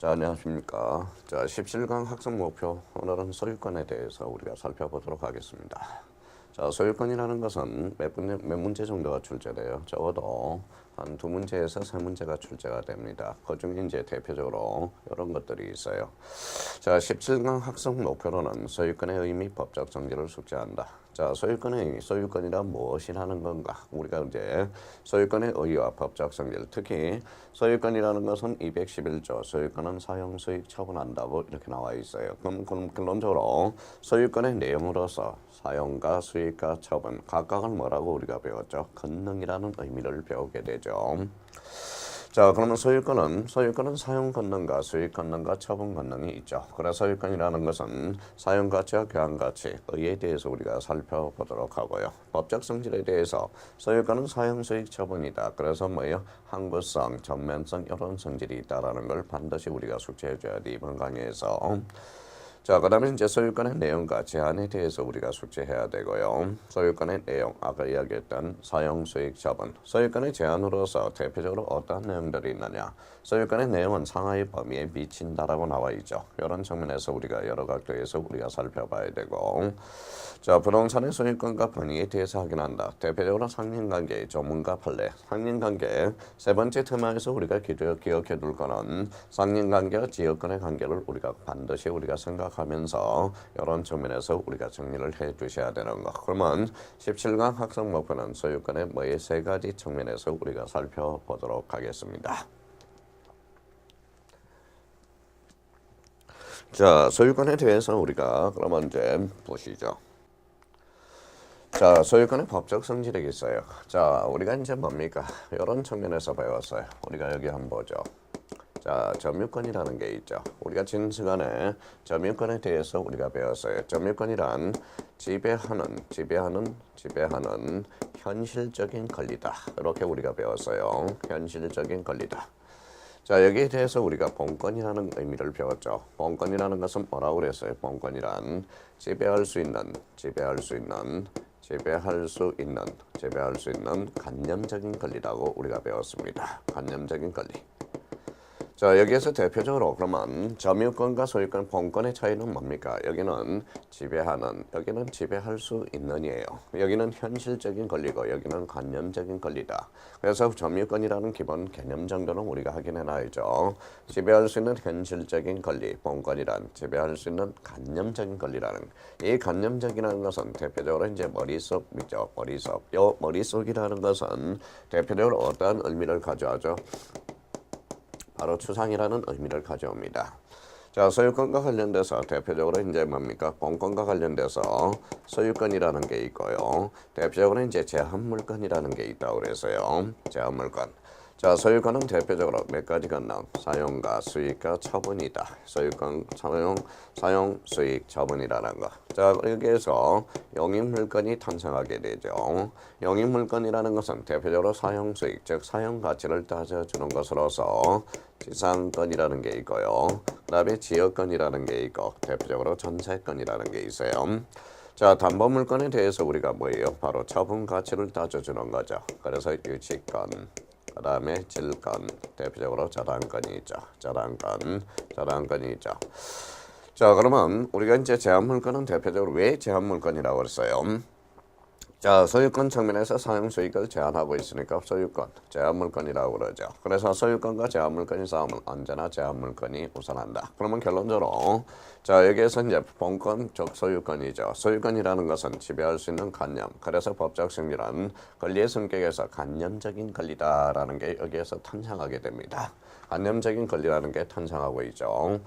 자, 안녕하십니까. 자, 17강 학습 목표. 오늘은 소유권에 대해서 우리가 살펴보도록 하겠습니다. 자, 소유권이라는 것은 몇 문제 정도가 출제돼요. 적어도 한 2문제에서 3문제가 출제가 됩니다. 그 중에 이제 대표적으로 이런 것들이 있어요. 자, 17강 학습 목표로는 소유권의 의미, 법적 정지를 숙지한다. 자, 소유권이란 무엇이라는 건가? 우리가 이제 소유권의 의의와 법적 성질, 특히 소유권이라는 것은 211조, 소유권은 사용, 수익, 처분한다고 이렇게 나와 있어요. 그럼 근본적으로 소유권의 내용으로서 사용과 수익과 처분, 각각은 뭐라고 우리가 배웠죠? 권능이라는 의미를 배우게 되죠. 자, 그러면 소유권은 사용 권능과 수익 권능과 처분 권능이 있죠. 그래서 소유권이라는 것은 사용 가치와 교환 가치, 의에 대해서 우리가 살펴보도록 하고요. 법적 성질에 대해서 소유권은 사용, 수익, 처분이다. 그래서 뭐예요? 항구성, 전면성 이런 성질이 있다라는 걸 반드시 우리가 숙지해 줘야 돼. 이번 강의에서. 자, 그 다음에 이제 소유권의 내용과 제한에 대해서 우리가 숙지해야 되고요. 소유권의 내용, 아까 이야기했던 사용, 수익, 처분. 소유권의 제한으로서 대표적으로 어떤 내용들이 있느냐. 소유권의 내용은 상하의 범위에 미친다라고 나와 있죠. 이런 측면에서 우리가 여러 각도에서 우리가 살펴봐야 되고. 자, 부동산의 소유권과 권익에 대해서 확인한다. 대표적으로 상린관계, 조문과 판례. 상린관계, 세 번째 테마에서 우리가 기억해 둘 거는 상린관계와 지역권의 관계를 우리가 반드시 우리가 생각하면서 이런 측면에서 우리가 정리를 해 주셔야 되는 거. 그러면 17강 학습 목표는 소유권의 뭐의 세 가지 측면에서 우리가 살펴보도록 하겠습니다. 자, 소유권에 대해서 우리가 그러면 이제 보시죠. 자, 소유권의 법적 성질이 있어요. 자, 우리가 이제 뭡니까? 이런 측면에서 배웠어요. 우리가 여기 한번 보죠. 자, 점유권이라는 게 있죠. 우리가 지난 시간에 점유권에 대해서 우리가 배웠어요. 점유권이란 지배하는 현실적인 권리다. 이렇게 우리가 배웠어요. 현실적인 권리다. 자, 여기에 대해서 우리가 본권이라는 의미를 배웠죠. 본권이라는 것은 뭐라고 그랬어요? 본권이란 지배할 수 있는 관념적인 권리라고 우리가 배웠습니다. 관념적인 권리. 자, 여기에서 대표적으로 그러면 점유권과 소유권, 본권의 차이는 뭡니까? 여기는 여기는 지배할 수 있는이에요. 여기는 현실적인 권리고 여기는 관념적인 권리다. 그래서 점유권이라는 기본 개념 정도는 우리가 확인해 놔야죠. 지배할 수 있는 현실적인 권리, 본권이란 지배할 수 있는 관념적인 권리라는, 이 관념적이라는 것은 대표적으로 이제 머릿속이죠. 머릿속. 요 머릿속이라는 것은 대표적으로 어떠한 의미를 가져하죠? 바로 추상이라는 의미를 가져옵니다. 자, 소유권과 관련돼서 대표적으로 이제 뭡니까? 본권과 관련돼서 소유권이라는 게 있고요. 대표적으로 이제 제한물권이라는 게 있다고 그래서요. 제한물권. 자, 소유권은 대표적으로 몇 가지 권능, 사용과 수익과 처분이다. 소유권, 사용, 수익, 처분이라는 거. 자, 여기에서 영입물권이 탄생하게 되죠. 영입물권이라는 것은 대표적으로 사용, 수익, 즉 사용 가치를 따져주는 것으로서 지상권이라는 게 있고요. 그 다음에 지역권이라는 게 있고, 대표적으로 전세권이라는 게 있어요. 자, 담보물권에 대해서 우리가 뭐예요? 바로 처분 가치를 따져주는 거죠. 그래서 유치권, 그 다음에 질권, 대표적으로 저당권이 있죠. 저당권이 있죠. 자, 그러면 우리가 이제 제한물권은 대표적으로 왜 제한물권이라고 그랬어요? 자, 소유권 측면에서 사용수익을 제한하고 있으니까 소유권, 제한물권이라고 그러죠. 그래서 소유권과 제한물권이 싸우면 언제나 제한물권이 우선한다. 그러면 결론적으로 자, 여기에서 이제 본권, 즉 소유권이죠. 소유권이라는 것은 지배할 수 있는 관념, 그래서 법적 승리란 권리의 성격에서 관념적인 권리다라는 게 여기에서 탄생하게 됩니다. 관념적인 권리라는 게 탄생하고 있죠.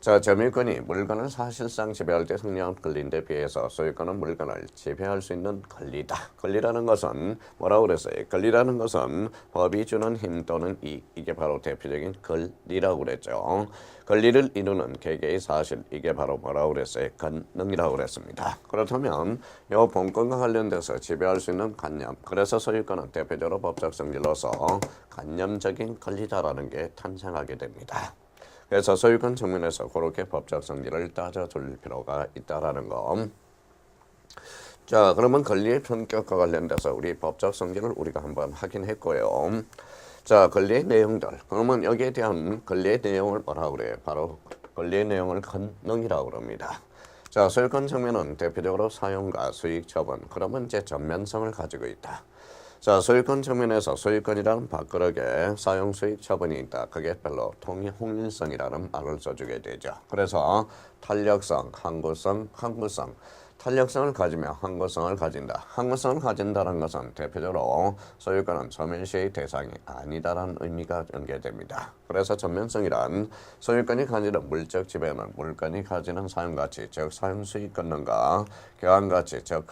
자, 점유권이 물건을 사실상 지배할 때 승리한 권리인데 비해서 소유권은 물건을 지배할 수 있는 권리다. 권리라는 것은 뭐라고 그랬어요? 권리라는 것은 법이 주는 힘 또는 이익, 이게 바로 대표적인 권리라고 그랬죠. 권리를 이루는 개개의 사실, 이게 바로 뭐라고 그랬어요? 권능이라고 그랬습니다. 그렇다면 이 본권과 관련돼서 지배할 수 있는 관념, 그래서 소유권은 대표적으로 법적 성질로서 관념적인 권리다라는 게 탄생하게 됩니다. 그래서 소유권 측면에서 그렇게 법적 성질을 따져줄 필요가 있다라는 거. 자, 그러면 권리의 편격과 관련돼서 우리 법적 성질을 우리가 한번 확인했고요. 자, 권리의 내용들. 그러면 여기에 대한 권리의 내용을 뭐라고 그래요? 바로 권리의 내용을 권능이라고 그럽니다. 자, 소유권 측면은 대표적으로 사용과 수익 처분. 그러면 이제 전면성을 가지고 있다. 자, 소유권 측면에서 소유권이라는 밥그릇에 사용 수익 처분이 있다. 그게 별로 통일성이라는 말을 써주게 되죠. 그래서 탄력성, 항구성. 탄력성을 가지며 항구성을 가진다. 항구성을 가진다는 것은 대표적으로 소유권은 소멸시의 대상이 아니다라는 의미가 연계됩니다. 그래서 전면성이란 소유권이 가지는 물적 지배는 물건이 가지는 사용가치, 즉 사용수익 권능과 교환가치, 즉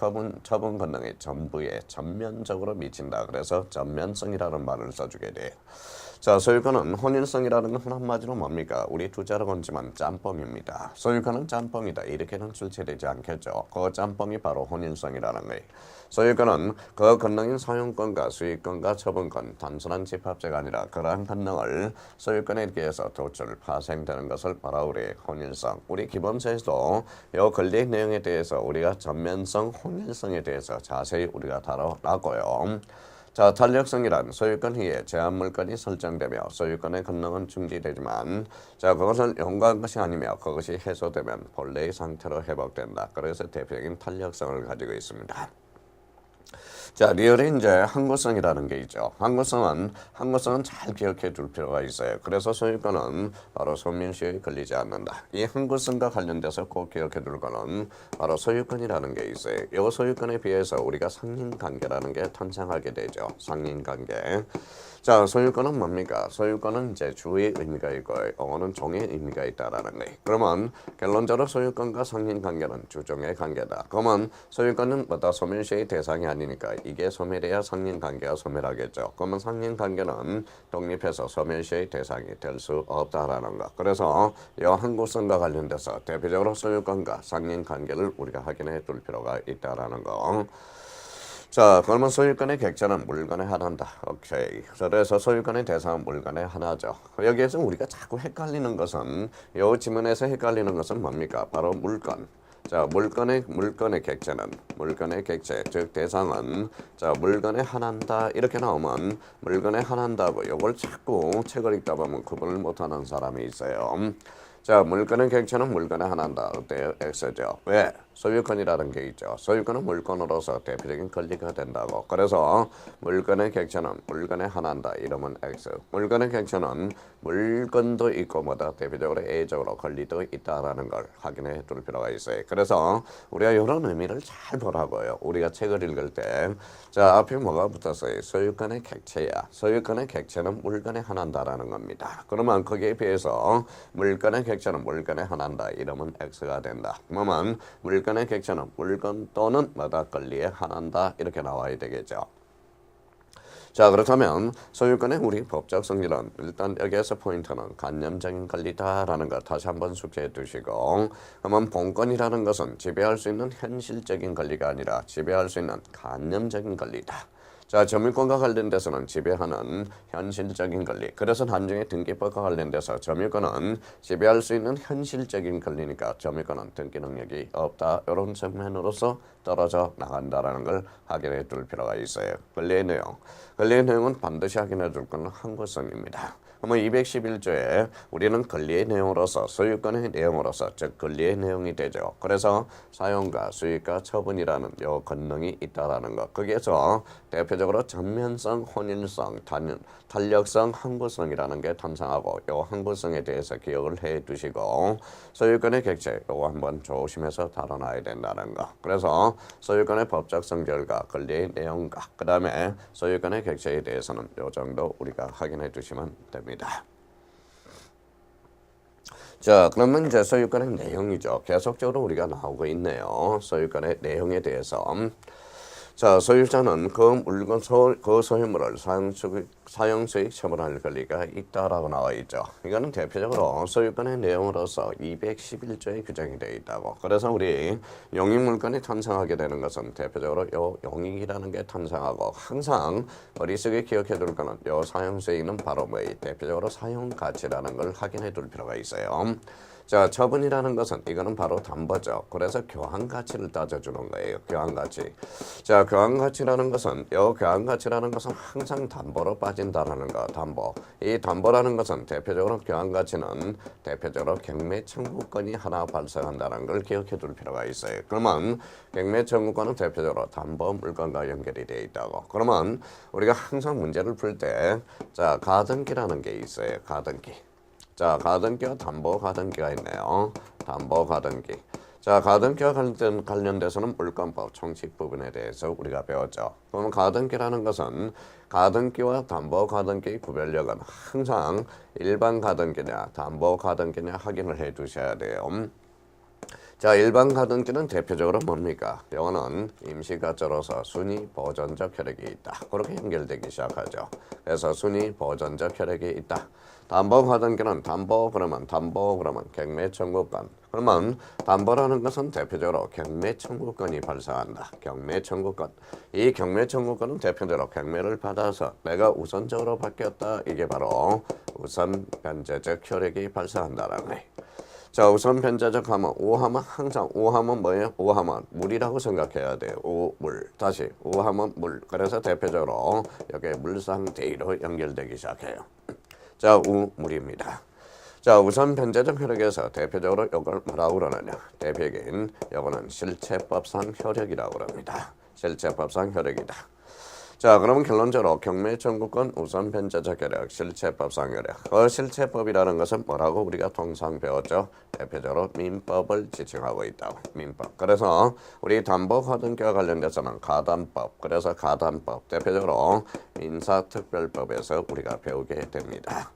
처분 권능의 전부에 전면적으로 미친다. 그래서 전면성이라는 말을 써주게 돼요. 자, 소유권은 혼인성이라는 건 한마디로 뭡니까? 우리 두 자로 건지만 짬뽕입니다. 소유권은 짬뽕이다. 이렇게는 출제되지 않겠죠. 그 짬뽕이 바로 혼인성이라는 거예요. 소유권은 그 권능인 사용권과 수익권과 처분권, 단순한 집합제가 아니라 그러한 권능을 소유권에 의해서 도출, 파생되는 것을 바로 우리 혼인성. 우리 기본서에서도 이 권리의 내용에 대해서 우리가 전면성, 혼인성에 대해서 자세히 우리가 다뤄놨고요. 자, 탄력성이란 소유권 위에 제한 물건이 설정되며 소유권의 권능은 중지되지만 자, 그것을 용과한 것이 아니며 그것이 해소되면 본래의 상태로 회복된다. 그래서 대표적인 탄력성을 가지고 있습니다. 자, 리얼에 이제 항구성이라는 게 있죠. 항구성은 잘 기억해 둘 필요가 있어요. 그래서 소유권은 바로 소멸시효에 걸리지 않는다. 이 항구성과 관련돼서 꼭 기억해 둘 거는 바로 소유권이라는 게 있어요. 이 소유권에 비해서 우리가 상린관계라는 게 탄생하게 되죠. 상린관계. 자, 소유권은 뭡니까? 소유권은 이제 주의 의미가 있고 어는 종의 의미가 있다라는 거예요. 그러면 결론적으로 소유권과 상린관계는 주종의 관계다. 그러면 소유권은 뭐다 소멸시의 대상이 아니니까 이게 소멸해야 상린관계가 소멸하겠죠. 그러면 상린관계는 독립해서 소멸시의 대상이 될 수 없다라는 거. 그래서 이 항구성과 관련돼서 대표적으로 소유권과 상린관계를 우리가 확인해 둘 필요가 있다라는 거. 자, 그러면 소유권의 객체는 물건에 하나다. 오케이. 그래서 소유권의 대상은 물건에 하나죠. 여기에서 우리가 자꾸 헷갈리는 것은 이 지문에서 헷갈리는 것은 뭡니까? 바로 물건. 자, 물건의 객체는 물건의 객체, 즉 대상은 자, 물건에 하나다 이렇게 나오면 물건에 하나다고 이걸 자꾸 책을 읽다 보면 구분을 못하는 사람이 있어요. 자, 물건의 객체는 물건에 하나다. 어때요? X죠. 왜? 소유권이라는 게 있죠. 소유권은 물건으로서 대표적인 권리가 된다고. 그래서 물건의 객체는 물건에 하나다. 이러면 X. 물건의 객체는 물건도 있고 뭐다. 대표적으로 A적으로 권리도 있다라는 걸 확인해 둘 필요가 있어요. 그래서 우리가 이런 의미를 잘 보라고요. 우리가 책을 읽을 때 자, 앞에 뭐가 붙었어요? 소유권의 객체야. 소유권의 객체는 물건에 하나다라는 겁니다. 그러면 거기에 비해서 물건의 객체는 물건에 하나다. 이러면 X가 된다. 그러면 물건의 객체는 물건 또는 뭐다 권리에 하나다. 이렇게 나와야 되겠죠. 자, 그렇다면 소유권의 우리 법적 성질은 일단 여기에서 포인트는 관념적인 권리다라는 걸 다시 한번 숙지해 두시고 그러면 본권이라는 것은 지배할 수 있는 현실적인 권리가 아니라 지배할 수 있는 관념적인 권리다. 자, 점유권과 관련돼서는 지배하는 현실적인 권리. 그래서 나중에 등기법과 관련돼서 점유권은 지배할 수 있는 현실적인 권리니까 점유권은 등기 능력이 없다. 이런 측면으로서 떨어져 나간다라는 걸 확인해 둘 필요가 있어요. 권리의 내용. 권리의 내용은 반드시 확인해 둘 것은 항구성입니다. 그러면 211조에 우리는 권리의 내용으로서 소유권의 내용으로서 즉 권리의 내용이 되죠. 그래서 사용과 수익과 처분이라는 요 권능이 있다라는 것. 거기에서 대표적으로 전면성, 혼인성, 탄력성, 항구성이라는 게 탄생하고 요 항구성에 대해서 기억을 해 두시고 소유권의 객체 요거 한번 조심해서 다뤄놔야 된다는 거. 그래서 소유권의 법적 성질과 권리의 내용과 그 다음에 소유권의 객체에 대해서는 요 정도 우리가 확인해 두시면 됩니다. 자, 그러면 이제 소유권의 내용이죠. 계속적으로 우리가 나오고 있네요. 소유권의 내용에 대해서. 자, 소유자는 그 물건, 그 소유물을 사용수익 처분할 권리가 있다라고 나와 있죠. 이거는 대표적으로 소유권의 내용으로서 211조에 규정이 되어 있다고. 그래서 우리 용익물건이 탄생하게 되는 것은 대표적으로 요 용익이라는 게 탄생하고 항상 머릿속에 기억해 둘 거는 요 사용수익은 바로 뭐예요? 대표적으로 사용가치라는 걸 확인해 둘 필요가 있어요. 자, 처분이라는 것은 이거는 바로 담보죠. 그래서 교환 가치를 따져주는 거예요. 교환 가치. 자, 교환 가치라는 것은 교환 가치라는 것은 항상 담보로 빠진다라는 거. 담보. 이 담보라는 것은 대표적으로 교환 가치는 대표적으로 경매 청구권이 하나 발생한다는 걸 기억해 둘 필요가 있어요. 그러면 경매 청구권은 대표적으로 담보 물건과 연결이 되어 있다고. 그러면 우리가 항상 문제를 풀 때 자, 가등기라는 게 있어요. 가등기. 자, 가등기와 담보 가등기가 있네요. 담보 가등기. 자, 가등기와 관련돼서는 물권법 총칙 부분에 대해서 우리가 배웠죠. 그러면 가등기라는 것은 가등기와 담보 가등기의 구별력은 항상 일반 가등기냐 담보 가등기냐 확인을 해 두셔야 돼요. 자, 일반 가등기는 대표적으로 뭡니까? 이거는 임시가짜로서 순위 보존적 효력이 있다. 그렇게 연결되기 시작하죠. 그래서 순위 보존적 효력이 있다. 담보 가등기는 담보 그러면 경매 청구권. 그러면 담보라는 것은 대표적으로 경매 청구권이 발생한다. 경매 청구권. 이 경매 청구권은 대표적으로 경매를 받아서 내가 우선적으로 바뀌었다. 이게 바로 우선 변제적 효력이 발생한다라는 거예요. 자, 우선 변제적 하면 우하면 항상 우하면 뭐예요? 우하면 물이라고 생각해야 돼요. 우물. 다시 우하면 물. 그래서 대표적으로 여기 물상대의로 연결되기 시작해요. 자, 우물입니다. 자, 우선 변제적 효력에서 대표적으로 이걸 뭐라고 그러느냐? 대표적인 이거는 실체법상 효력이라고 합니다. 실체법상 효력이다. 자, 그러면 결론적으로 경매 청구권 우선 변제적 효력, 실체법상 효력. 그 실체법이라는 것은 뭐라고 우리가 통상 배웠죠? 대표적으로 민법을 지칭하고 있다고. 민법. 그래서 우리 담보 가등기와 관련돼서는 가담법. 그래서 가담법. 대표적으로 민사특별법에서 우리가 배우게 됩니다.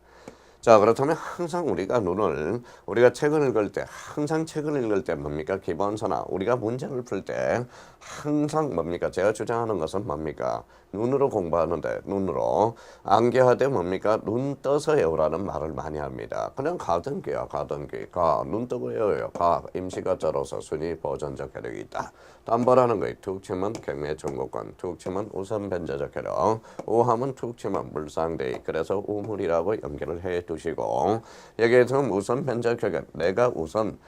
자, 그렇다면 항상 우리가 책을 읽을 때 항상 책을 읽을 때 뭡니까? 기본서나 우리가 문제를 풀 때 항상 뭡니까? 제가 주장하는 것은 뭡니까? 눈으로 공부하는데 눈으로 암기하되 뭡니까? 눈 떠서 외우라는 말을 많이 합니다. 그냥 가등기야 가등기. 눈 뜨고 외워요. 임시가짜로서 순위 보존적 효력이 있다. 담보라는 거에 툭 치면 경매 청구권, 툭 치면 우선 변제적 효력, 우하면 툭 치면 물상대의. 그래서 우물이라고 연결을 해 두시고 여기에서 우선 변제적 효력, 내가 우선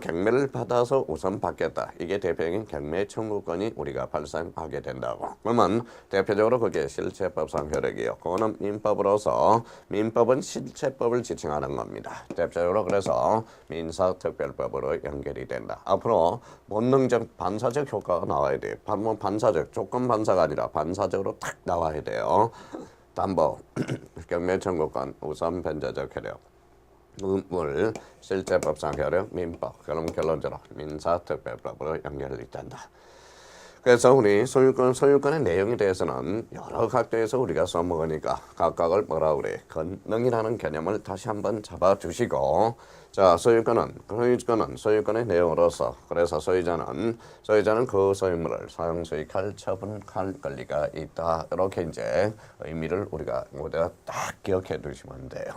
경매를 받아서 우선 받겠다. 이게 대표적인 경매 청구권이 우리가 발생하게 된다고. 그러면 대표적으로 그게 실체법상 효력이요. 그거는 민법으로서 민법은 실체법을 지칭하는 겁니다. 대표적으로 그래서 민사특별법으로 연결이 된다. 앞으로 본능적 반사적 효과가 나와야 돼요. 반사적 조건 반사가 아니라 반사적으로 탁 나와야 돼요. 담보, 경매 청구권, 우선 변제적 효력, 물, 실체법상 효력, 민법. 그럼 결론적으로 민사특별법으로 연결이 된다. 그래서 우리 소유권의 내용에 대해서는 여러 각도에서 우리가 써먹으니까 각각을 뭐라고 그래? 권능이라는 개념을 다시 한번 잡아주시고, 자, 소유권의 내용으로서 그래서 소유자는 그 소유물을 사용 수익할 처분할 권리가 있다. 이렇게 이제 의미를 우리가 모두 딱 기억해 두시면 돼요.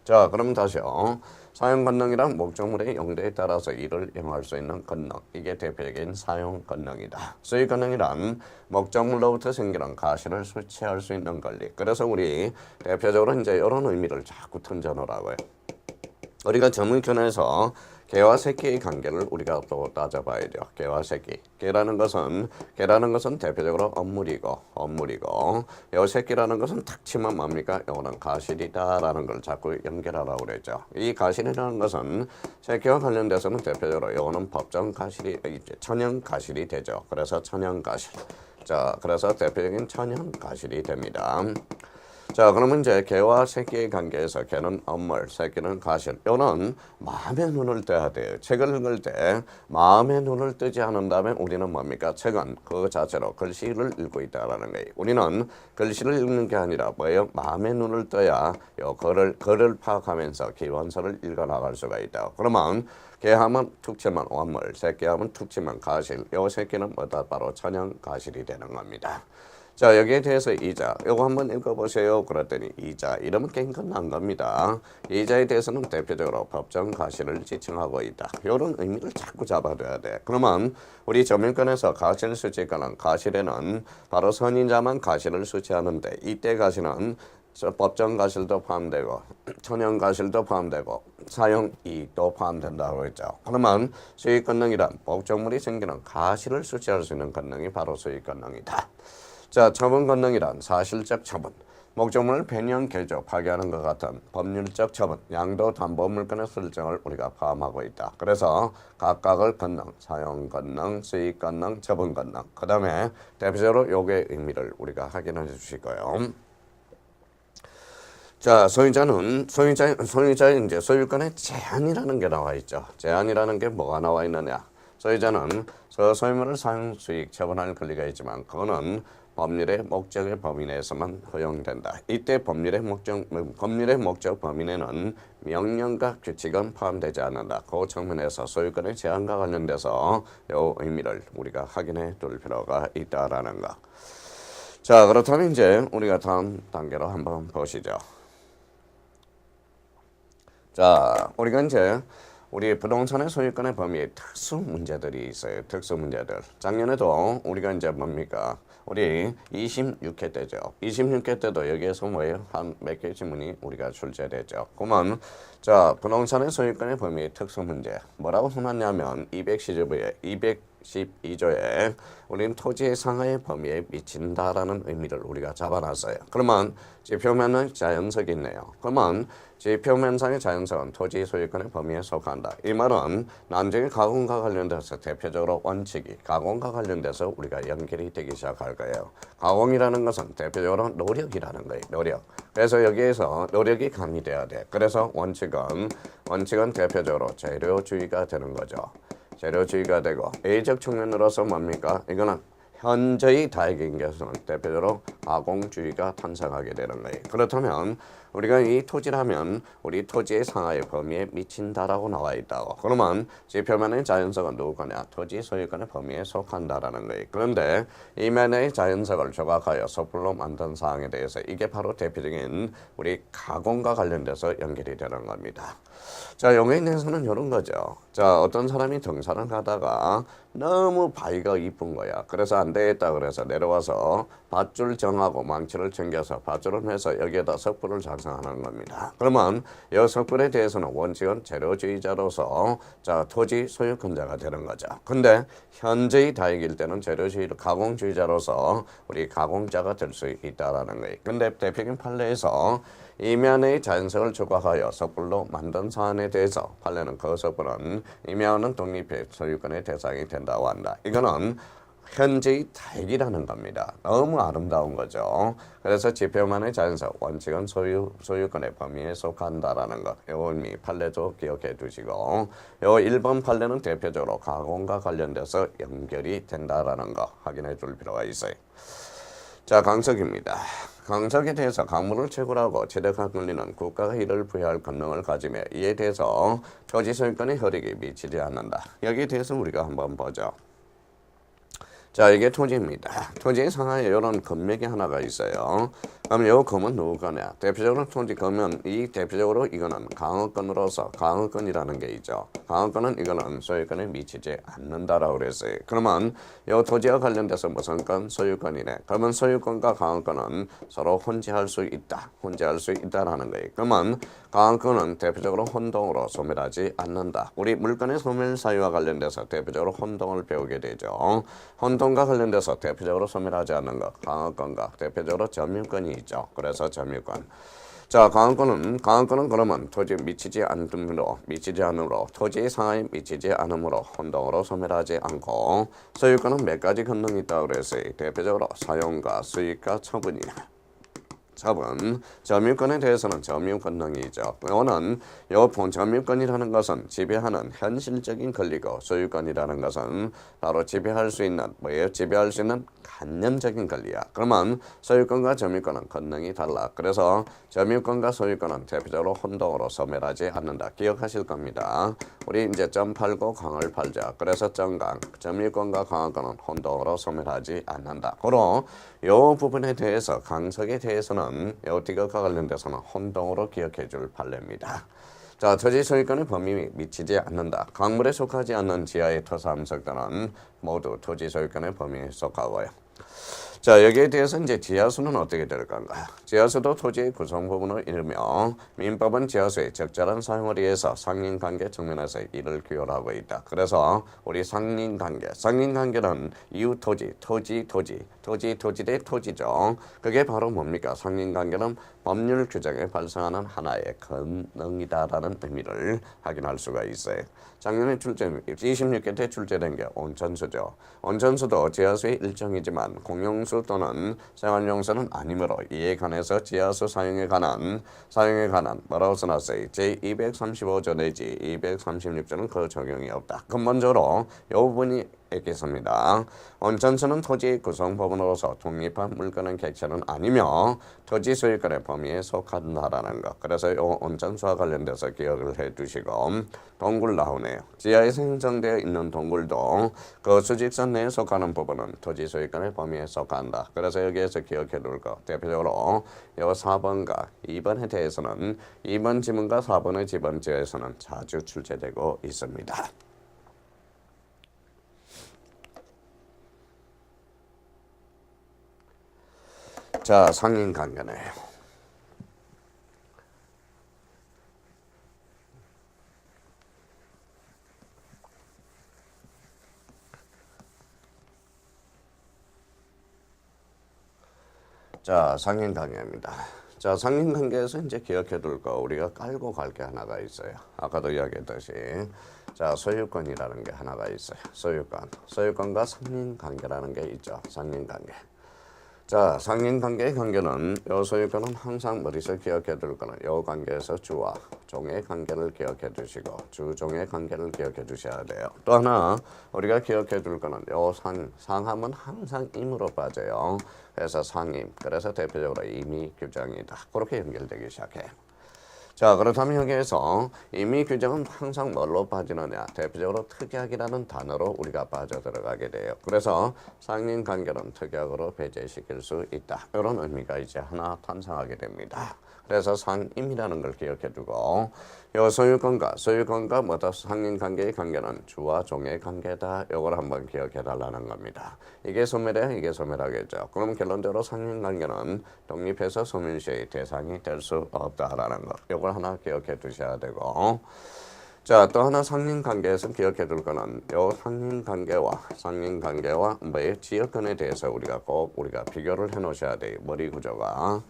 자, 그럼 다시요. 사용 권능이란 목적물의 용도에 따라서 이를 이용할 수 있는 권능. 이게 대표적인 사용 권능이다. 수익 권능이란 목적물로부터 생기는 가시를 수취할 수 있는 권리. 그래서 우리 대표적으로 이제 이런 의미를 자꾸 던져놓으라고요. 우리가 전문권에서 개와 새끼의 관계를 우리가 또 따져봐야 돼요. 개와 새끼. 개라는 것은 대표적으로 엄물이고 요 새끼라는 것은 탁 치면 뭡니까? 요거는 가실이다라는 걸 자꾸 연결하라고 그랬죠. 이 가실이라는 것은 새끼와 관련돼서는 대표적으로 요거는 법정 가실이 천연 가실이 되죠. 그래서 천연 가실. 자, 그래서 대표적인 천연 가실이 됩니다. 자, 그러면 이제 개와 새끼의 관계에서 개는 엄물, 새끼는 가실. 이거는 마음의 눈을 떠야 돼요. 책을 읽을 때 마음의 눈을 뜨지 않는다면 우리는 뭡니까? 책은 그 자체로 글씨를 읽고 있다라는 거예요. 우리는 글씨를 읽는 게 아니라 뭐예요? 마음의 눈을 떠야 요 글을 파악하면서 기원서를 읽어나갈 수가 있다. 그러면 개하면 툭 치면 엄물, 새끼하면 툭 치면 가실. 요 새끼는 뭐다? 바로 천연 가실이 되는 겁니다. 자, 여기에 대해서 이자, 이거 한번 읽어보세요. 그랬더니 이자, 이러면 게임 끝난 겁니다. 이자에 대해서는 대표적으로 법정 가실을 지칭하고 있다. 이런 의미를 자꾸 잡아둬야 돼. 그러면 우리 전문권에서 가실 수취권은 가실에는 바로 선인자만 가실을 수취하는데 이때 가실은 법정 과실도 포함되고 천연 과실도 포함되고 사용 이익도 포함된다고 했죠. 그러면 수익 권능이란 목적물이 생기는 과실을 수치할 수 있는 권능이 바로 수익 권능이다. 자, 처분 권능이란 사실적 처분, 목적물을 변형, 개조, 파기하는 것 같은 법률적 처분, 양도, 담보, 물건의 설정을 우리가 포함하고 있다. 그래서 각각의 권능, 사용 권능, 수익 권능, 처분 권능, 그 다음에 대표적으로 요게 의미를 우리가 확인해 주실 거예요. 자, 소유자는 소유자의 이제 소유권의 제한이라는 게 나와 있죠. 제한이라는 게 뭐가 나와 있느냐? 소유자는 소유물을 사용, 수익, 처분할 권리가 있지만 그거는 법률의 목적의 범위 내에서만 허용된다. 이때 법률의 목적 범위 내는 명령과 규칙은 포함되지 않는다. 그 측면에서 소유권의 제한과 관련돼서 이 의미를 우리가 확인해 둘 필요가 있다라는 거. 자, 그렇다면 이제 우리가 다음 단계로 한번 보시죠. 자, 우리가 이제 우리 부동산의 소유권의 범위에 특수 문제들이 있어요. 특수 문제들. 작년에도 우리가 이제 뭡니까? 우리 26회 때죠. 26회 때도 여기에서 뭐예요? 한 몇 개의 질문이 우리가 출제됐죠. 그러면 자, 부동산의 소유권의 범위의 특수 문제. 뭐라고 해놨냐면 212조에 우리는 토지의 상하의 범위에 미친다라는 의미를 우리가 잡아놨어요. 그러면 지표면의 자연석이 있네요. 그러면 지표면상의 자연석은 토지 소유권의 범위에 속한다. 이 말은 나중에 가공과 관련돼서 대표적으로 원칙이 가공과 관련돼서 우리가 연결이 되기 시작할 거예요. 가공이라는 것은 대표적으로 노력이라는 거예요. 노력. 그래서 여기에서 노력이 가미돼야 돼. 그래서 원칙은 대표적으로 재료주의가 되는 거죠. 재료주의가 되고 A적 측면으로서 뭡니까? 이거는 현저히 다액인 것은 대표적으로 가공주의가 탄생하게 되는 거예요. 그렇다면 우리가 이 토지라면 우리 토지의 상하의 범위에 미친다라고 나와 있다고. 그러면 지표면의 자연석은 누구냐? 토지 소유권의 범위에 속한다라는 거예요. 그런데 이면의 자연석을 조각하여 섣불로 만든 사항에 대해서 이게 바로 대표적인 우리 가공과 관련돼서 연결이 되는 겁니다. 자, 용어에 대해서는 이런 거죠. 자, 어떤 사람이 등산을 가다가 너무 바위가 이쁜 거야. 그래서 안 되겠다 그래서 내려와서 밧줄 정하고 망치를 챙겨서 밧줄을 해서 여기에다 석불을 작성하는 겁니다. 그러면 이 석불에 대해서는 원칙은 재료주의자로서 자, 토지 소유권자가 되는 거죠. 근데 현재의 다익일 때는 재료주의 가공주의자로서 우리 가공자가 될 수 있다라는 거예요. 근데 대표적인 판례에서 이면의 자연석을 조각하여 석불로 만든 사안에 대해서 판례는 그 석불은 이면은 독립의 소유권의 대상이 된다고 한다. 이거는 현재의 다익이라는 겁니다. 너무 아름다운 거죠. 그래서 지표만의 자연석 원칙은 소유권의 범위에 속한다라는 것. 이 의미 판례도 기억해 두시고 요 1번 판례는 대표적으로 가공과 관련돼서 연결이 된다라는 거 확인해 줄 필요가 있어요. 자, 강석입니다. 강석에 대해서 강물을 채굴하고 체력한 권리는 국가가 이를 부여할 권능을 가지며 이에 대해서 토지 소유권의 효력이 미치지 않는다. 여기에 대해서 우리가 한번 보죠. 자, 이게 토지입니다. 토지의 상하에 이런 금맥이 하나가 있어요. 그럼 이 금은 누구 거냐? 대표적으로 토지 금은 대표적으로 이거는 강허권으로서 강허권이라는 게 있죠. 강허권은 이거는 소유권에 미치지 않는다라고 그랬어요. 그러면 이 토지와 관련돼서 무슨 건? 소유권이네. 그러면 소유권과 강허권은 서로 혼재할 수 있다라는 거예요. 그러면 강허권은 대표적으로 혼동으로 소멸하지 않는다. 우리 물건의 소멸 사유와 관련돼서 대표적으로 혼동을 배우게 되죠. 혼동과 관련돼서 대표적으로 소멸하지 않는 것, 강허권과 대표적으로 점유권이 있죠. 그래서 점유권. 자, 강허권은 그러면 토지에 미치지 않으므로 토지의 상하에 미치지 않으므로 혼동으로 소멸하지 않고 소유권은 몇 가지 권능이 있다고 그랬어요. 대표적으로 사용과 수익과 처분이냐. 처분, 점유권에 대해서는 점유 권능이죠. 이거는 점유권이라는 것은 지배하는 현실적인 권리고 소유권이라는 것은 바로 지배할 수 있는 지배할 수 있는 관념적인 권리야. 그러면 소유권과 점유권은 권능이 달라. 그래서 점유권과 소유권은 대표적으로 혼동으로 소멸하지 않는다. 기억하실 겁니다. 우리 이제 점 팔고 강을 팔자. 그래서 점강, 점유권과 강화권은 혼동으로 소멸하지 않는다. 고로 요 부분에 대해서 강석에 대해서는 요 디귿과 관련돼서는 혼동으로 기억해 줄 판례입니다. 자, 토지 소유권의 범위에 미치지 않는다. 강물에 속하지 않는 지하의 토사 함석들은 모두 토지 소유권의 범위에 속하고요. 자, 여기에 대해서 이제 지하수는 어떻게 될 건가? 지하수도 토지의 구성 부분을 이루며 민법은 지하수의 적절한 사용을 위해서 상인관계 측면에서 이를 규율하고 있다. 그래서 우리 상인관계는 이웃 토지 대 토지죠. 그게 바로 뭡니까? 상인관계는 법률 규정에 발생하는 하나의 권능이다라는 의미를 확인할 수가 있어요. 작년에 26개 때 출제된 게 온천수죠. 온천수도 지하수의 일종이지만 공용수 또는 생활용수는 아니므로 이에 관해서 지하수 사용에 관한 뭐라고 써놨어요? 제235조 내지 236조는 그 적용이 없다. 근본적으로 이 부분이 있겠습니다. 온천수는 토지의 구성법원으로서 독립한 물건의 객체는 아니며 토지 소유권의 범위에 속한다라는 것. 그래서 이 온천수와 관련돼서 기억을 해두시고 동굴 나오네요. 지하에 생성되어 있는 동굴도 그 수직선 내에 속하는 부분은 토지 소유권의 범위에 속한다. 그래서 여기에서 기억해둘 것. 대표적으로 이 4번과 2번에 대해서는 2번 지문과 4번의 지번지에서는 자주 출제되고 있습니다. 자, 상인관계네요. 자, 상인관계입니다. 자, 상인관계에서 이제 기억해둘 거 우리가 깔고 갈 게 하나가 있어요. 아까도 이야기했듯이 자, 소유권이라는 게 하나가 있어요. 소유권과 상인관계라는 게 있죠. 상인관계. 자, 상인관계의 관계는 요 소유권은 항상 머릿속에 기억해둘 거는 요 관계에서 주와 종의 관계를 기억해 두시고 주종의 관계를 기억해 두셔야 돼요. 또 하나 우리가 기억해둘 거는 요 상함은 항상 임으로 빠져요. 그래서 상임, 그래서 대표적으로 임의 규정이다. 그렇게 연결되기 시작해요. 자, 그렇다면 여기에서 임의 규정은 항상 뭘로 빠지느냐? 대표적으로 특약이라는 단어로 우리가 빠져들어가게 돼요. 그래서 상인관계는 특약으로 배제시킬 수 있다. 이런 의미가 이제 하나 탄생하게 됩니다. 그래서 상임이라는 걸 기억해두고 요 소유권과 뭐다 상인관계의 관계는 주와 종의 관계다. 이걸 한번 기억해달라는 겁니다. 이게 소멸이야, 이게 소멸하겠죠. 그럼 결론적으로 상인관계는 독립해서 소멸시의 대상이 될 수 없다라는 거. 이걸 하나 기억해 두셔야 되고. 자, 또 하나 상인관계에서 기억해 둘 거는 요 상인관계와 뭐의 지역권에 대해서 우리가 비교를 해 놓으셔야 돼요. 머리 구조가.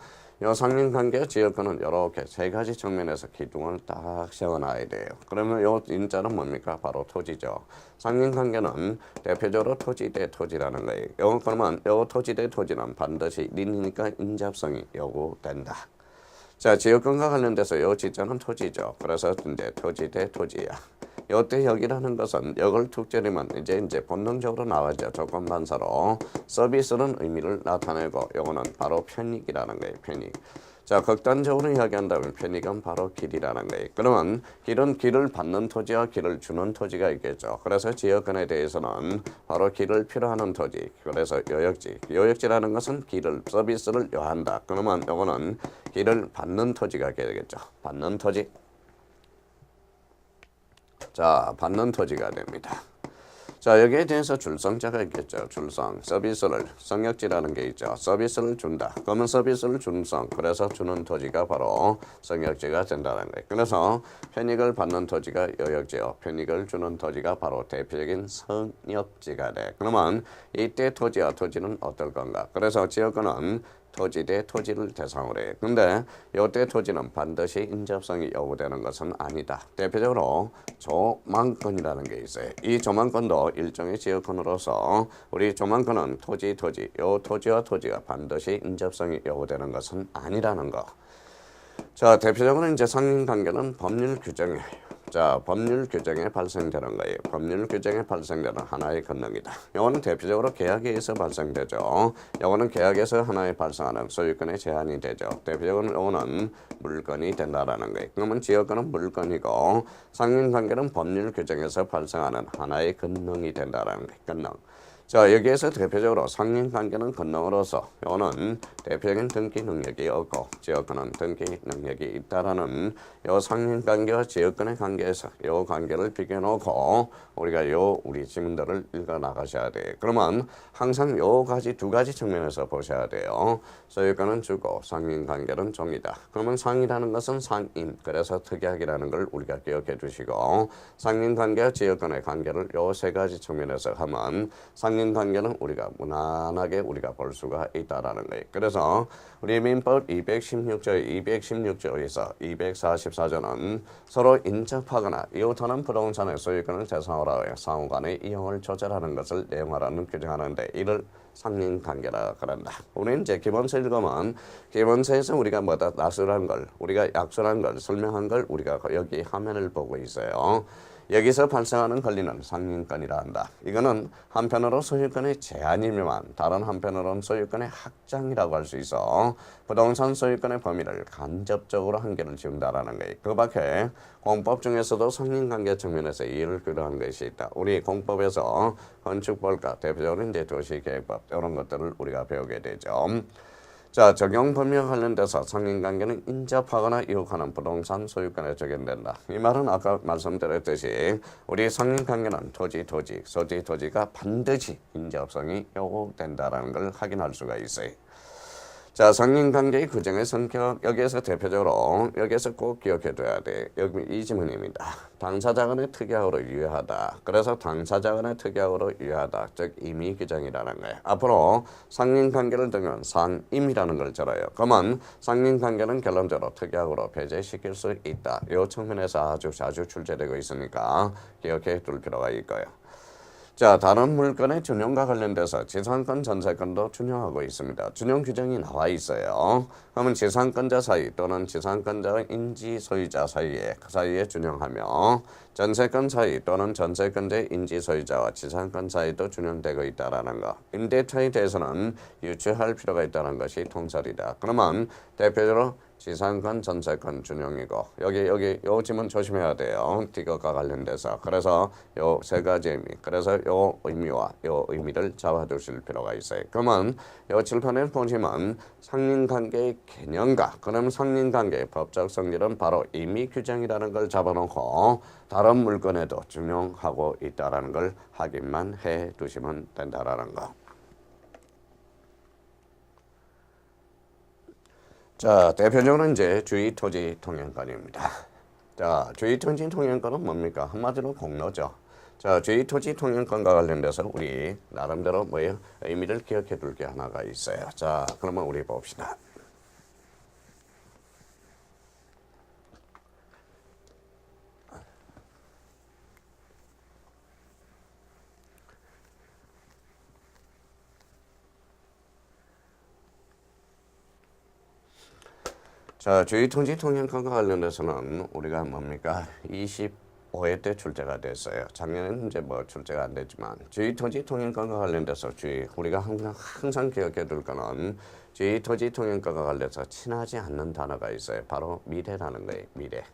요 상인관계 지역권은 이렇게 세 가지 측면에서 기둥을 딱 세워놔야 돼요. 그러면 요 인자는 뭡니까? 바로 토지죠. 상인관계는 대표적으로 토지 대 토지라는 거예요. 그러면 요 토지 대 토지는 반드시 린이니까 인접성이 요구된다. 자, 지역권과 관련돼서 요 지자는 토지죠. 그래서 이제 토지 대 토지야. 요때 역이라는 것은 역을 툭 때리면 이제 본능적으로 나와죠. 조건반사로 서비스는 의미를 나타내고 요거는 바로 편익이라는 거예요. 편익. 자, 극단적으로 이야기한다면 편익은 바로 길이라는 거예요. 그러면 길을 받는 토지와 길을 주는 토지가 있겠죠. 그래서 지역권에 대해서는 바로 길을 필요하는 토지. 그래서 요역지라는 것은 서비스를 요한다. 그러면 요거는 길을 받는 토지가 되겠죠. 받는 토지. 자, 받는 토지가 됩니다. 자, 여기에 대해서 줄성자가 있겠죠. 서비스를, 성역지라는 게 있죠. 서비스를 준다. 그러면 서비스를 주는 그래서 주는 토지가 바로 성역지가 된다는 거예요. 그래서 편익을 받는 토지가 요역지요. 편익을 주는 토지가 바로 대표적인 성역지가 돼. 그러면 이때 토지와 토지는 어떨 건가? 그래서 지역권은 토지 대 토지를 대상으로 해. 근데 이때 토지는 반드시 인접성이 요구되는 것은 아니다. 대표적으로 조망권이라는 게 있어요. 이 조망권도 일종의 지역권으로서 우리 조망권은 요 토지와 토지가 반드시 인접성이 요구되는 것은 아니라는 거. 자, 대표적으로 이제 상인관계는 법률 규정이에요. 자, 법률 규정에 발생되는 거예요. 법률 규정에 발생되는 하나의 권능이다. 이거는 대표적으로 계약에 의해서 발생되죠. 이거는 계약에서 하나의 발생하는 소유권의 제한이 되죠. 대표적으로 이거는 물건이 된다라는 거예요. 그러면 지역권은 물건이고 상인관계는 법률 규정에서 발생하는 하나의 권능이 된다라는 거예요. 권능. 자, 여기에서 대표적으로 상린관계는 건너으로서 요거는 대표적인 등기 능력이 없고 지역권은 등기 능력이 있다라는 요 상린관계와 지역권의 관계에서 요 관계를 비교해놓고 우리가 우리 지문들을 읽어 나가셔야 돼. 그러면 항상 요 두 가지 측면에서 보셔야 돼요. 소유권은 주고 상린관계는 종이다. 그러면 상이라는 것은 상인, 그래서 특약이라는 걸 우리가 기억해 주시고 상린관계와 지역권의 관계를 요 세 가지 측면에서 하면 상린관계는 우리가 무난하게 우리가 볼 수가 있다라는 거예요. 그래서 우리 민법 216조에서 244조는 서로 인접하거나 이웃하는 부동산의 소유권을 대상으로 하여 상호간의 이용을 조절하는 것을 내용하라는 규정하는데 이를 상린관계라 그런다. 우리는 이제 기본서 읽으면 기본서에서 우리가 뭐다 나술한 걸 우리가 약술한 걸 설명한 걸 우리가 여기 화면을 보고 있어요. 여기서 발생하는 권리는 상린권이라 한다. 이거는 한편으로 소유권의 제한이면 다른 한편으로는 소유권의 확장이라고 할 수 있어 부동산 소유권의 범위를 간접적으로 한계를 지운다라는 거예요. 그 밖에 공법 중에서도 상린관계 측면에서 이해를 규정한 것이 있다. 우리 공법에서 건축법과 대표적으로 이제 도시계획법 이런 것들을 우리가 배우게 되죠. 자, 적용 범위와 관련돼서 상린관계는 인접하거나 이웃하는 부동산 소유권에 적용된다. 이 말은 아까 말씀드렸듯이 우리 상린관계는 토지가 반드시 인접성이 요구된다라는 걸 확인할 수가 있어요. 자, 상린관계의 규정의 성격 여기에서 대표적으로 여기에서 꼭 기억해 둬야 돼. 여기 이 지문입니다. 당사자 간의 특약으로 유효하다. 그래서 당사자 간의 특약으로 유효하다. 즉 임의 규정이라는 거예요. 앞으로 상린관계를 등은 상임이라는 걸 들어요. 그러면 상린관계는 결론적으로 특약으로 배제시킬 수 있다. 이 측면에서 아주 자주 출제되고 있으니까 기억해 둘 필요가 있고요. 자, 다른 물건의 준용과 관련돼서 지상권, 전세권도 준용하고 있습니다. 준용 규정이 나와 있어요. 그러면 지상권자 사이 또는 지상권자와 인지 소유자 사이에 그 사이에 준용하며 전세권 사이 또는 전세권자의 인지 소유자와 지상권 사이도 준용되고 있다라는 거. 임대차에 대해서는 유추할 필요가 있다는 것이 통설이다. 그러면 대표적으로 지상권, 전세권 준용이고 여기 요 지문 조심해야 돼요. 이것과 관련돼서. 그래서 요 세 가지 의미. 그래서 요 의미와 요 의미를 잡아두실 필요가 있어요. 그러면 요 칠판에 보시면 상린관계의 개념과 그럼 상린관계의 법적 성질은 바로 임의 규정이라는 걸 잡아놓고 다른 물건에도 준용하고 있다라는 걸 확인만 해 두시면 된다라는 거. 자, 대표적으로 이제 주의토지 통행권입니다. 자, 주의토지 통행권은 뭡니까? 한마디로 공로죠. 자, 주의토지 통행권과 관련돼서 우리 나름대로 뭐예요? 의미를 기억해 둘 게 하나가 있어요. 자, 그러면 우리 봅시다. 자, 주의토지 통행권과 관련돼서는 우리가 뭡니까? 25회 때 출제가 됐어요. 작년에는 이제 뭐 출제가 안 됐지만 주의토지 통행권과 관련돼서 우리가 항상 기억해 둘 거는 주의토지 통행권과 관련해서 친하지 않는 단어가 있어요. 바로 미래라는 거예요. 미래.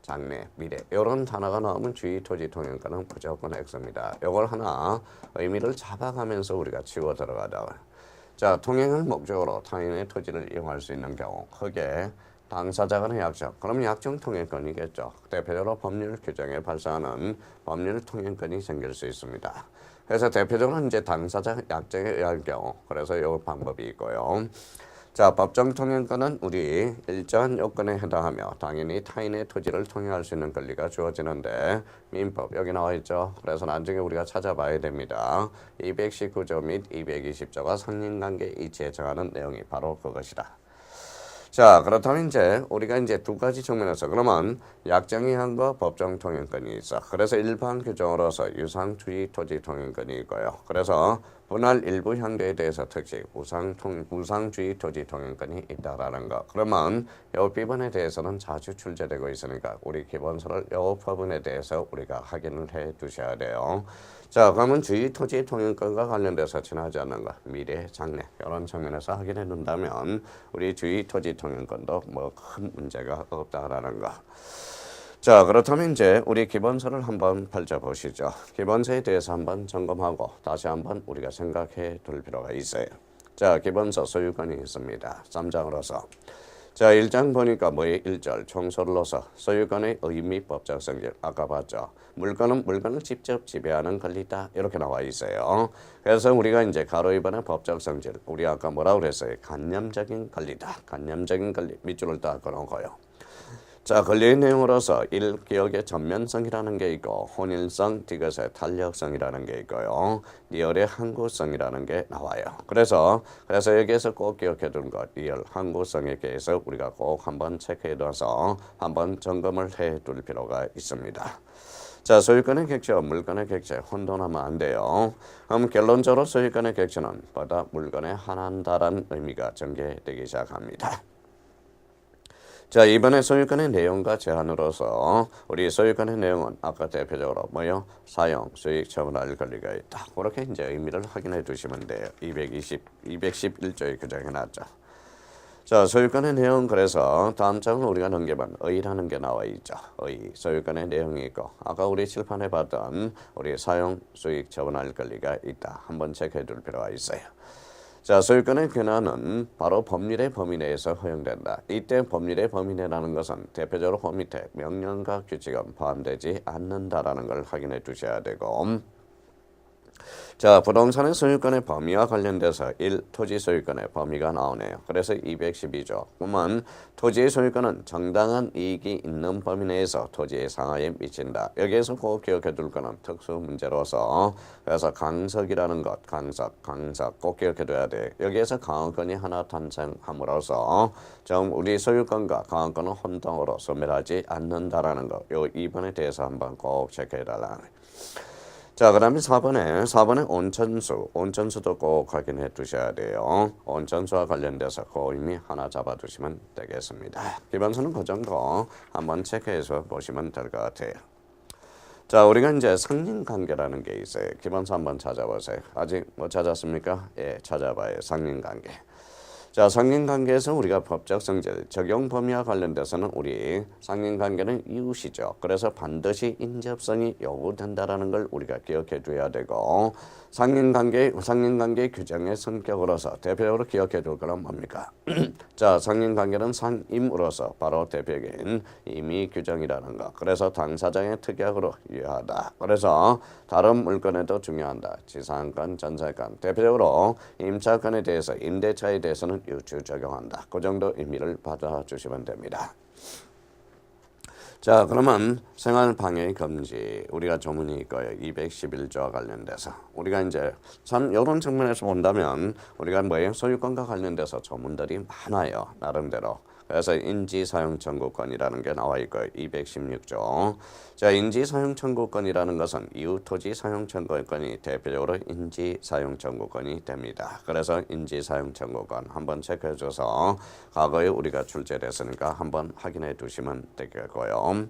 장래, 미래 이런 단어가 나오면 주의토지 통행권은 무조건 X입니다. 이걸 하나 의미를 잡아가면서 우리가 치고 들어가다가 자, 통행을 목적으로 타인의 토지를 이용할 수 있는 경우 크게 당사자 간의 약정, 그럼 약정 통행권이겠죠. 대표적으로 법률 규정에 발생하는 법률 통행권이 생길 수 있습니다. 그래서 대표적으로 이제 당사자 약정에 의할 경우, 그래서 이 방법이 있고요. 자, 법정 통행권은 우리 일정한 요건에 해당하며 당연히 타인의 토지를 통행할 수 있는 권리가 주어지는데 민법 여기 나와 있죠. 그래서 나중에 우리가 찾아봐야 됩니다. 219조 및 220조가 상린관계 이치에 정하는 내용이 바로 그것이다. 자, 그렇다면 이제 우리가 이제 두 가지 측면에서 그러면 약정의한과 법정 통행권이 있어. 그래서 일반 규정으로서 유상주의 토지 통행권이 있고요. 그래서 분할 일부 향교에 대해서 특징 무상주의 토지 통행권이 있다라는 거. 그러면 이 부분에 대해서는 자주 출제되고 있으니까 우리 기본서를 이 부분에 대해서 우리가 확인을 해 두셔야 돼요. 자, 그러면 주의 토지 통행권과 관련돼서 친하지 않는 것, 미래, 장래 이런 측면에서 확인해 놓는다면 우리 주의 토지 통행권도 뭐 큰 문제가 없다라는 거. 자, 그렇다면 이제 우리 기본서를 한번 펼쳐보시죠. 기본서에 대해서 한번 점검하고 다시 한번 우리가 생각해 둘 필요가 있어요. 자, 기본서 소유권이 있습니다. 3장으로서. 자, 1장 보니까 뭐의 1절 총서로서 소유권의 의미 법적 성질 아까 봤죠. 물건은 물건을 직접 지배하는 권리다 이렇게 나와 있어요. 그래서 우리가 이제 가로 2번의 법적 성질 우리 아까 뭐라고 그랬어요? 간념적인 권리다. 간념적인 권리 밑줄을 딱 그어놓고요. 자, 권리의 내용으로서 1. 기억의 전면성이라는 게 있고 혼일성, 디귿의 탄력성이라는 게 있고요. 리얼의 항구성이라는 게 나와요. 그래서 여기에서 꼭 기억해 두는 것, 리얼 항구성에 대해서 우리가 꼭 한번 체크해 둬서 한번 점검을 해 둘 필요가 있습니다. 자, 소유권의 객체, 물건의 객체 혼돈하면 안 돼요. 그럼 결론적으로 소유권의 객체는 보다 물건에 한한다라는 의미가 전개되기 시작합니다. 자, 이번에 소유권의 내용과 제한으로서 우리 소유권의 내용은 아까 대표적으로 뭐요? 사용, 수익, 처분할 권리가 있다. 그렇게 이제 의미를 확인해 두시면 돼요. 211조에 규정해 놨죠. 자, 소유권의 내용 그래서 다음 장은 우리가 넘겨본 의라는 게 나와 있죠. 의, 소유권의 내용이 있고 아까 우리 칠판에 봤던 우리 사용, 수익, 처분할 권리가 있다. 한번 체크해 둘 필요가 있어요. 자, 소유권의 권한은 바로 법률의 범위 내에서 허용된다. 이때 법률의 범위 내라는 것은 대표적으로 그 밑에 명령과 규칙은 포함되지 않는다라는 걸 확인해 두셔야 되고 자, 부동산의 소유권의 범위와 관련돼서 1. 토지 소유권의 범위가 나오네요. 그래서 212조. 그러면 토지의 소유권은 정당한 이익이 있는 범위 내에서 토지의 상하에 미친다. 여기에서 꼭 기억해 둘 거는 특수 문제로서 그래서 강석이라는 것, 강석 꼭 기억해 둬야 돼. 여기에서 강원권이 하나 탄생함으로써 좀 우리 소유권과 강원권은 혼동으로 소멸하지 않는다라는 거. 요 2번에 대해서 한번 꼭 체크해 달라. 자, 그 다음에 4번에 온천수도 꼭 확인해 두셔야 돼요. 온천수와 관련돼서 그 의미 하나 잡아두시면 되겠습니다. 기본서는 그 정도 한번 체크해서 보시면 될 것 같아요. 자, 우리가 이제 상린관계라는 게 있어요. 기본서 한번 찾아보세요. 아직 못 찾았습니까? 예, 찾아봐요. 상린관계. 자, 상린관계에서 우리가 법적 성질, 적용 범위와 관련돼서는 우리 상린관계는 이웃이죠. 그래서 반드시 인접성이 요구된다라는 걸 우리가 기억해 줘야 되고 상린관계 규정의 성격으로서 대표적으로 기억해 둘 거는 뭡니까? 자, 상린관계는 상임으로서 바로 대표적인 임의 규정이라는 거. 그래서 당사자의 특약으로 유효하다. 그래서 다른 물건에도 중요하다. 지상권, 전세권. 대표적으로 임차권에 대해서 임대차에 대해서는 유추 적용한다. 그 정도 의미를 받아주시면 됩니다. 자, 그러면 생활방해 금지 우리가 조문이 있고요. 211조와 관련돼서 우리가 이제 참 이런 측면에서 본다면 우리가 뭐예요? 소유권과 관련돼서 조문들이 많아요. 나름대로. 그래서 인지사용 청구권이라는 게 나와 있고요. 216조. 자, 인지사용 청구권이라는 것은 이웃토지 사용 청구권이 대표적으로 인지사용 청구권이 됩니다. 그래서 인지사용 청구권 한번 체크해 줘서 과거에 우리가 출제됐으니까 한번 확인해 두시면 되겠고요.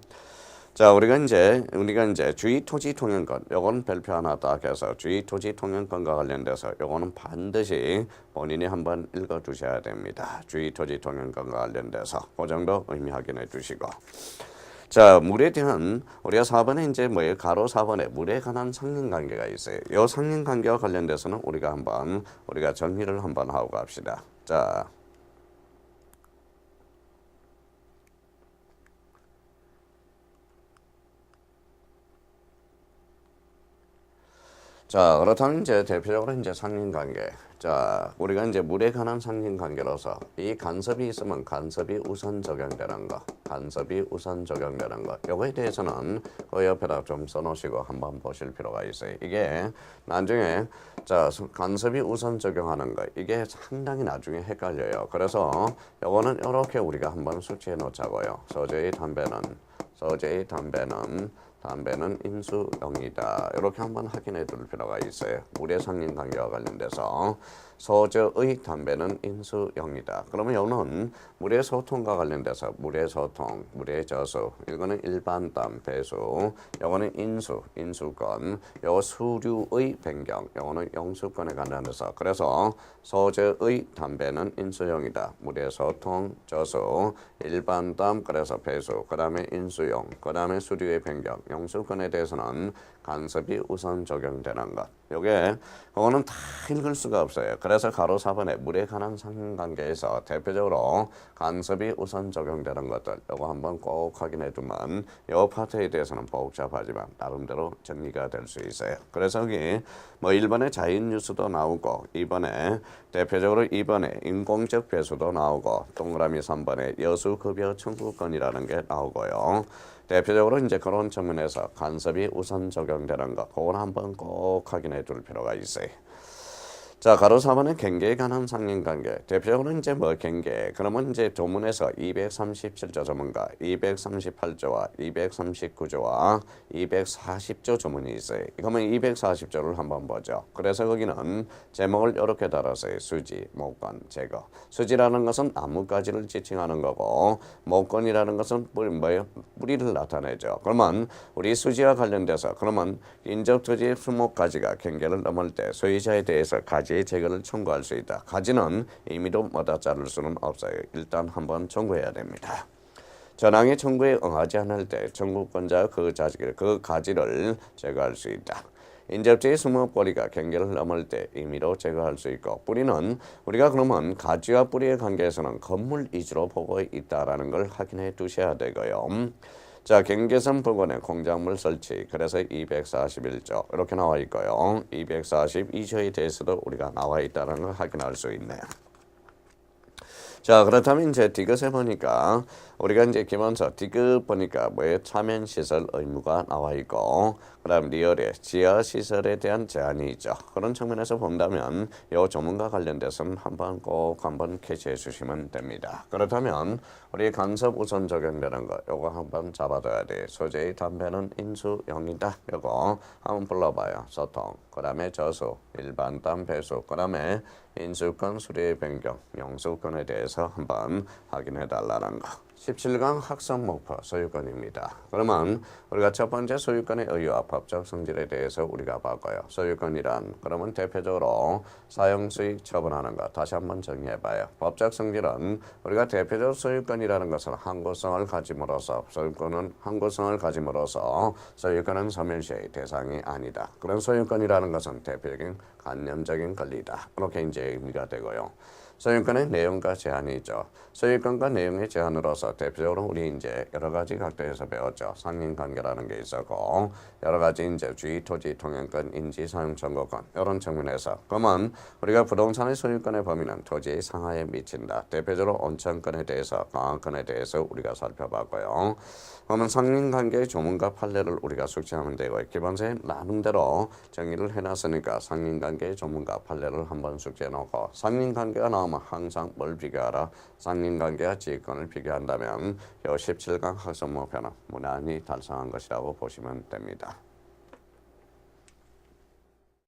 자, 우리가 이제 주의 토지 통행권 요거는 별표 하나 딱 해서 주의 토지 통행권과 관련돼서 요거는 반드시 본인이 한번 읽어 두셔야 됩니다. 주의 토지 통행권과 관련돼서 그 정도 의미 확인해 두시고 자, 물에 대한 우리가 4번에 이제 뭐예요? 가로 4번에 물에 관한 상린관계가 있어요. 요 상린관계와 관련돼서는 우리가 정리를 한번 하고 갑시다. 자, 그렇다면 이제 대표적으로 이제 상린관계. 자, 우리가 이제 물에 관한 상린관계로서 이 간섭이 있으면 간섭이 우선 적용되는 거. 요거에 대해서는 그 옆에다 좀 써놓으시고 한번 보실 필요가 있어요. 이게 나중에 자, 간섭이 우선 적용하는 거. 이게 상당히 나중에 헷갈려요. 그래서 요거는 이렇게 우리가 한번 수치해 놓자고요. 서재의 담배는 담배는 인수영이다. 이렇게 한번 확인해 둘 필요가 있어요. 물의 상인관계와 관련돼서 소저의 담배는 인수영이다. 그러면 이거는 물의 소통과 관련돼서 물의 소통, 물의 저수, 이거는 일반담, 배수, 이거는 인수, 인수권, 요 수류의 변경, 이거는 영수권에 관련돼서 그래서 소저의 담배는 인수영이다. 물의 소통, 저수, 일반담, 그래서 배수, 그 다음에 인수용, 그 다음에 수류의 변경, 영수권에 대해서는 간섭이 우선 적용되는 것. 요게 그거는 다 읽을 수가 없어요. 그래서 가로 4번에 물에 관한 상관관계에서 대표적으로 간섭이 우선 적용되는 것들 요거 한번 꼭 확인해 두면 요 파트에 대해서는 복잡하지만 나름대로 정리가 될 수 있어요. 그래서 여기 뭐 1번에 자연 뉴스도 나오고 2번에 대표적으로 2번에 인공적 배수도 나오고 동그라미 3번에 여수급여 청구권이라는 게 나오고요. 대표적으로 이제 그런 측면에서 간섭이 우선 적용되는 것, 그걸 한번 꼭 확인해 둘 필요가 있어요. 자, 가로 4번은 경계에 관한 상인관계. 대표적으로 이제 뭐 경계. 그러면 이제 조문에서 237조 조문과 238조와 239조와 240조 조문이 있어요. 그러면 240조를 한번 보죠. 그래서 거기는 제목을 이렇게 달았어요. 수지, 목권, 제거. 수지라는 것은 나뭇가지를 지칭하는 거고 목권이라는 것은 뿌리를 나타내죠. 그러면 우리 수지와 관련돼서 그러면 인접토지의 수목가지가 경계를 넘을 때 소유자에 대해서 가지의 제거를 청구할 수 있다. 가지는 임의로 뭐다 자를 수는 없어요. 일단 한번 청구해야 됩니다. 전항의 청구에 응하지 않을 때 청구권자가 그 가지를 제거할 수 있다. 인접지의 수목뿌리가 경계를 넘을 때 임의로 제거할 수 있고 뿌리는 우리가 그러면 가지와 뿌리의 관계에서는 건물 위주로 보고 있다라는 걸 확인해 두셔야 되고요. 자, 경계선 부근에 공작물 설치 그래서 241조 이렇게 나와 있고요. 242조에 대해서도 우리가 나와 있다는 걸 확인할 수 있네요. 자, 그렇다면 이제 디귿에 보니까 우리가 이제 기본서 디귿 보니까 뭐에 차면 시설 의무가 나와 있고 그다음 리얼에 지하 시설에 대한 제한이 있죠. 그런 측면에서 본다면 이 조문과 관련돼서는 꼭 한번 캐치해 주시면 됩니다. 그렇다면 우리 간섭 우선 적용되는 거 요거 한번 잡아둬야 돼. 소재의 담배는 인수영이다. 요거 한번 불러봐요. 소통, 그다음에 저수, 일반담 배수, 그다음에 인수권 수리의 변경, 영수권에 대해서 한번 확인해 달라는 거. 17강 학습 목표 소유권입니다. 그러면 우리가 첫 번째 소유권의 의유와 법적 성질에 대해서 우리가 봤고요. 소유권이란 그러면 대표적으로 사용수익 처분하는 것 다시 한번 정리해봐요. 법적 성질은 우리가 대표적 소유권이라는 것은 항구성을 가짐으로써 소유권은 소멸시의 대상이 아니다. 그런 소유권이라는 것은 대표적인 관념적인 권리다. 이렇게 이제 의미가 되고요. 소유권의 내용과 제한이 있죠. 소유권과 내용의 제한으로서 대표적으로 우리 이제 여러 가지 각도에서 배웠죠. 상인관계라는 게 있었고 여러 가지 이제 주의 토지 통행권, 인지 사용 청구권 이런 측면에서 그러면 우리가 부동산의 소유권의 범위는 토지의 상하에 미친다. 대표적으로 온천권에 대해서, 강화권에 대해서 우리가 살펴봤고요. 그러면 상인관계의 조문과 판례를 우리가 숙지하면 되고 기본서에 나름대로 정의를 해놨으니까 상인관계의 조문과 판례를 한번 숙지해놓고 상인관계가 나오면 항상 뭘 비교하라? 상인관계와 지휘권을 비교한다면 이 17강 학습 목표는 무난히 달성한 것이라고 보시면 됩니다.